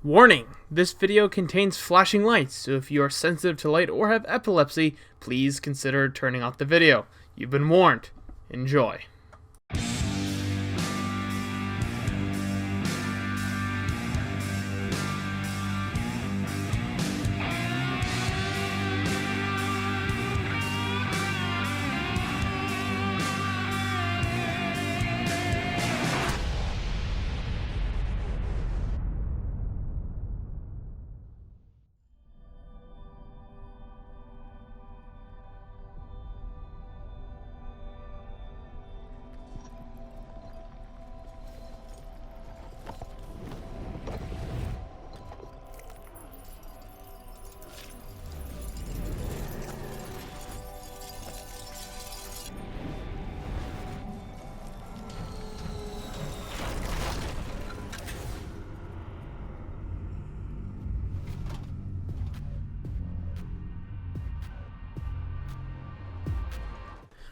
Warning! This video contains flashing lights, so if you are sensitive to light or have epilepsy, please consider turning off the video. You've been warned. Enjoy.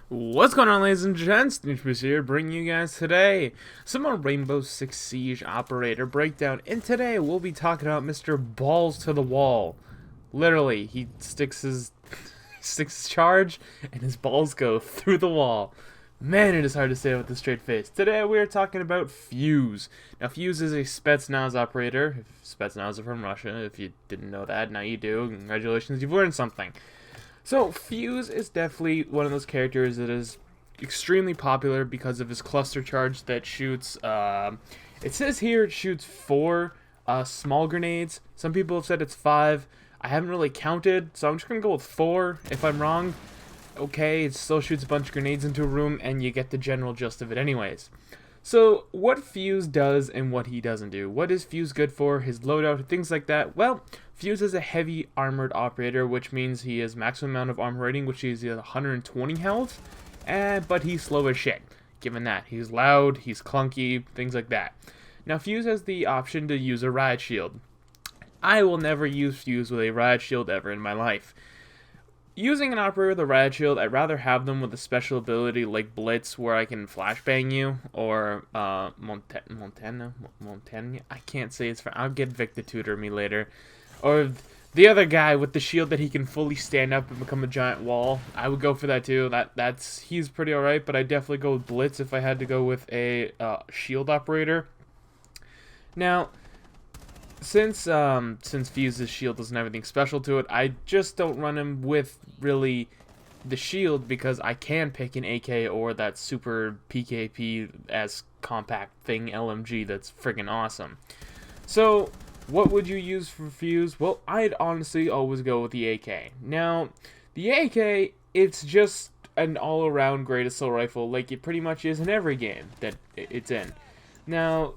What's going on, ladies and gents? Fuze here, bringing you guys today some more Rainbow Six Siege Operator breakdown. And today we'll be talking about Mr. Balls to the Wall. Literally, he sticks his charge and his balls go through the wall. Man, it is hard to say it with a straight face. Today we are talking about Fuze. Now, Fuze is a Spetsnaz operator. Spetsnaz are from Russia. If you didn't know that, now you do. Congratulations, you've learned something. So, Fuze is definitely one of those characters that is extremely popular because of his cluster charge that shoots, it says here it shoots 4 small grenades. Some people have said it's 5. I haven't really counted, so I'm just going to go with 4. If I'm wrong, okay, it still shoots a bunch of grenades into a room, and you get the general gist of it anyways. So, what Fuze does and what he doesn't do. What is Fuze good for? His loadout, things like that. Well, Fuze is a heavy armored operator, which means he has maximum amount of armor rating, which is 120 health, but he's slow as shit. Given that, he's loud, he's clunky, things like that. Now, Fuze has the option to use a riot shield. I will never use Fuze with a riot shield ever in my life. Using an operator with a riot shield, I'd rather have them with a special ability like Blitz, where I can flashbang you, or Montana. I can't say it's. I'll get Vic to tutor me later. Or the other guy with the shield that he can fully stand up and become a giant wall. I would go for that too. He's pretty alright, but I definitely go with Blitz if I had to go with a shield operator. Now, since Fuze's shield doesn't have anything special to it, I just don't run him with really the shield because I can pick an AK or that super PKP as compact thing LMG that's friggin' awesome. So, what would you use for Fuze? Well, I'd honestly always go with the AK. Now, the AK, it's just an all-around great assault rifle like it pretty much is in every game that it's in. Now,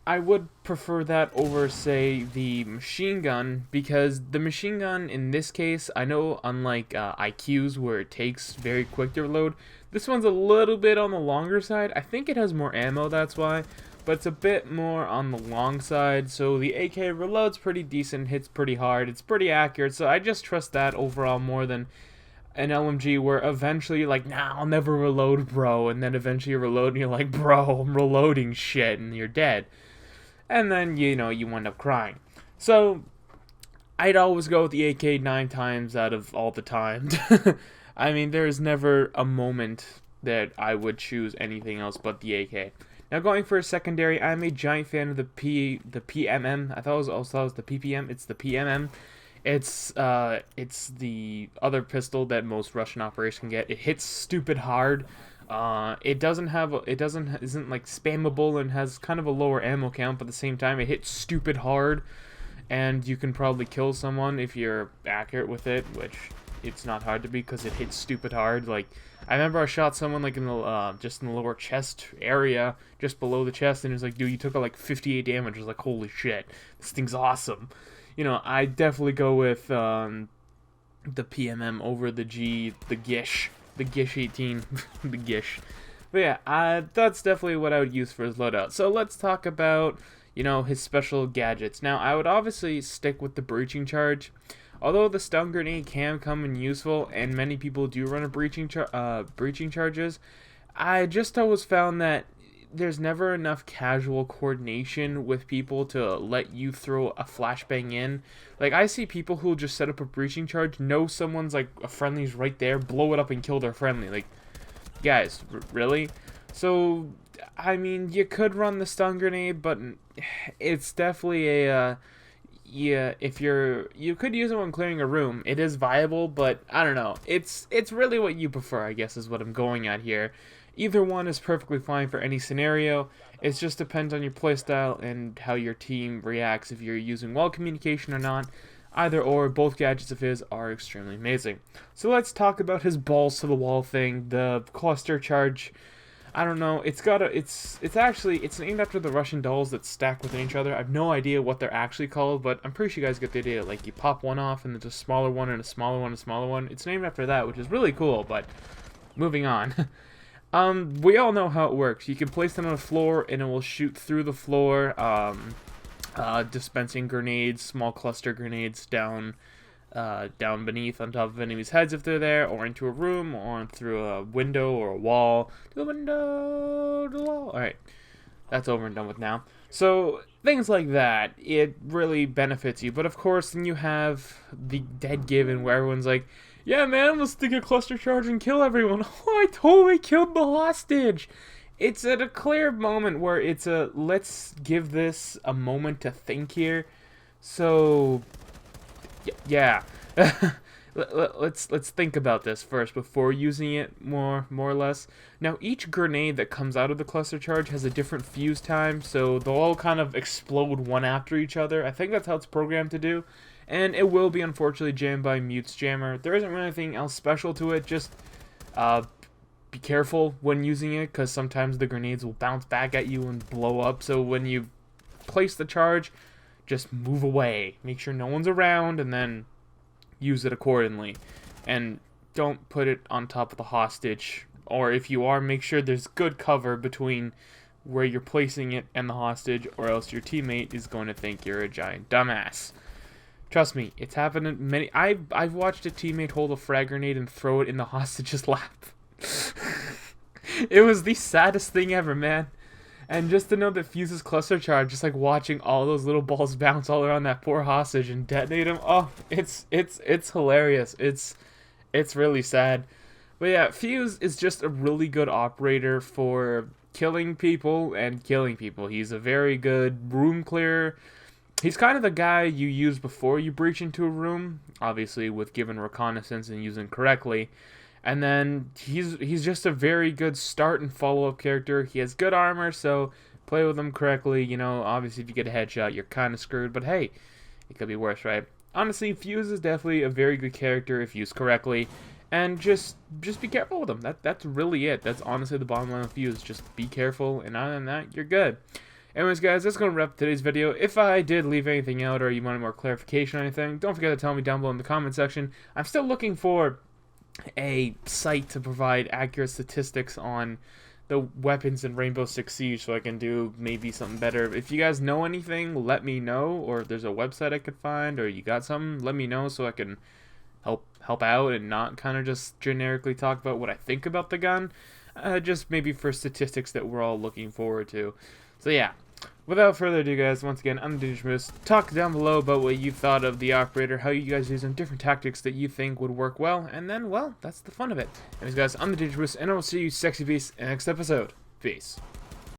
I would prefer that over, say, the machine gun, because the machine gun, in this case, I know unlike IQs, where it takes very quick to reload, this one's a little bit on the longer side. I think it has more ammo, that's why, but it's a bit more on the long side, so the AK reloads pretty decent, hits pretty hard, it's pretty accurate, so I just trust that overall more than an LMG where eventually you're like, nah, I'll never reload, bro, and then eventually you reload and you're like, bro, I'm reloading shit, and you're dead. And then, you end up crying. So, I'd always go with the AK 9 times out of all the time. I mean, there's never a moment that I would choose anything else but the AK. Now, going for a secondary, I'm a giant fan of the PMM. I thought it was the PPM. It's the PMM. It's the other pistol that most Russian operators can get. It hits stupid hard. It isn't like spammable and has kind of a lower ammo count, but at the same time it hits stupid hard, and you can probably kill someone if you're accurate with it, which it's not hard to be because it hits stupid hard. Like, I remember I shot someone like in the just in the lower chest area, just below the chest, and it was like, dude, you took like 58 damage. I was like, holy shit, this thing's awesome. I definitely go with the PMM over the Gish. The Gish 18, the Gish. But yeah, that's definitely what I would use for his loadout. So let's talk about, his special gadgets. Now, I would obviously stick with the breaching charge. Although the stun grenade can come in useful, and many people do run a breaching charges, I just always found that there's never enough casual coordination with people to let you throw a flashbang in. Like, I see people who just set up a breaching charge, know someone's, like, a friendly's right there, blow it up and kill their friendly. Like, guys, really? So, I mean, you could run the stun grenade, but it's definitely a, yeah, if you could use it when clearing a room. It is viable, but I don't know. It's really what you prefer, I guess, is what I'm going at here. Either one is perfectly fine for any scenario. It just depends on your playstyle and how your team reacts, if you're using wall communication or not. Either or, both gadgets of his are extremely amazing. So let's talk about his balls to the wall thing, the cluster charge. I don't know, it's named after the Russian dolls that stack within each other. I have no idea what they're actually called, but I'm pretty sure you guys get the idea. Like, you pop one off and there's a smaller one and a smaller one and a smaller one. It's named after that, which is really cool, but moving on. We all know how it works. You can place it on the floor and it will shoot through the floor, dispensing grenades, small cluster grenades down beneath on top of enemies' heads if they're there, or into a room, or through a window or a wall. To the window, to the wall. Alright, that's over and done with now. So, things like that, it really benefits you. But of course, then you have the dead given where everyone's like, yeah, man, let's stick a cluster charge and kill everyone. Oh, I totally killed the hostage. It's at a clear moment where it's a, let's give this a moment to think here. So, yeah. let's think about this first before using it more or less. Now, each grenade that comes out of the cluster charge has a different fuse time, so they'll all kind of explode one after each other. I think that's how it's programmed to do. And it will be, unfortunately, jammed by Mute's jammer. There isn't really anything else special to it. Just be careful when using it, because sometimes the grenades will bounce back at you and blow up. So when you place the charge, just move away. Make sure no one's around, and then use it accordingly. And don't put it on top of the hostage. Or if you are, make sure there's good cover between where you're placing it and the hostage, or else your teammate is going to think you're a giant dumbass. Trust me, it's happened in many... I've watched a teammate hold a frag grenade and throw it in the hostage's lap. It was the saddest thing ever, man. And just to know that Fuze's cluster charge, just like watching all those little balls bounce all around that poor hostage and detonate him, oh, it's hilarious. It's really sad. But yeah, Fuze is just a really good operator for killing people and killing people. He's a very good room clearer. He's kind of the guy you use before you breach into a room, obviously with given reconnaissance and using correctly. And then he's just a very good start and follow-up character. He has good armor, so play with him correctly. You know, obviously if you get a headshot, you're kind of screwed, but hey, it could be worse, right? Honestly, Fuze is definitely a very good character if used correctly. And just be careful with him. That's really it. That's honestly the bottom line of Fuze. Just be careful, and other than that, you're good. Anyways, guys, that's going to wrap today's video. If I did leave anything out or you wanted more clarification or anything, don't forget to tell me down below in the comment section. I'm still looking for a site to provide accurate statistics on the weapons in Rainbow Six Siege so I can do maybe something better. If you guys know anything, let me know. Or if there's a website I could find or you got something, let me know so I can help out and not kind of just generically talk about what I think about the gun. Just maybe for statistics that we're all looking forward to. So yeah, without further ado, guys, once again, I'm the Dangerous. Talk down below about what you thought of the operator, how you guys use some different tactics that you think would work well, and then, well, that's the fun of it. Anyways, guys, I'm the Dangerous, and I will see you sexy beasts in the next episode. Peace.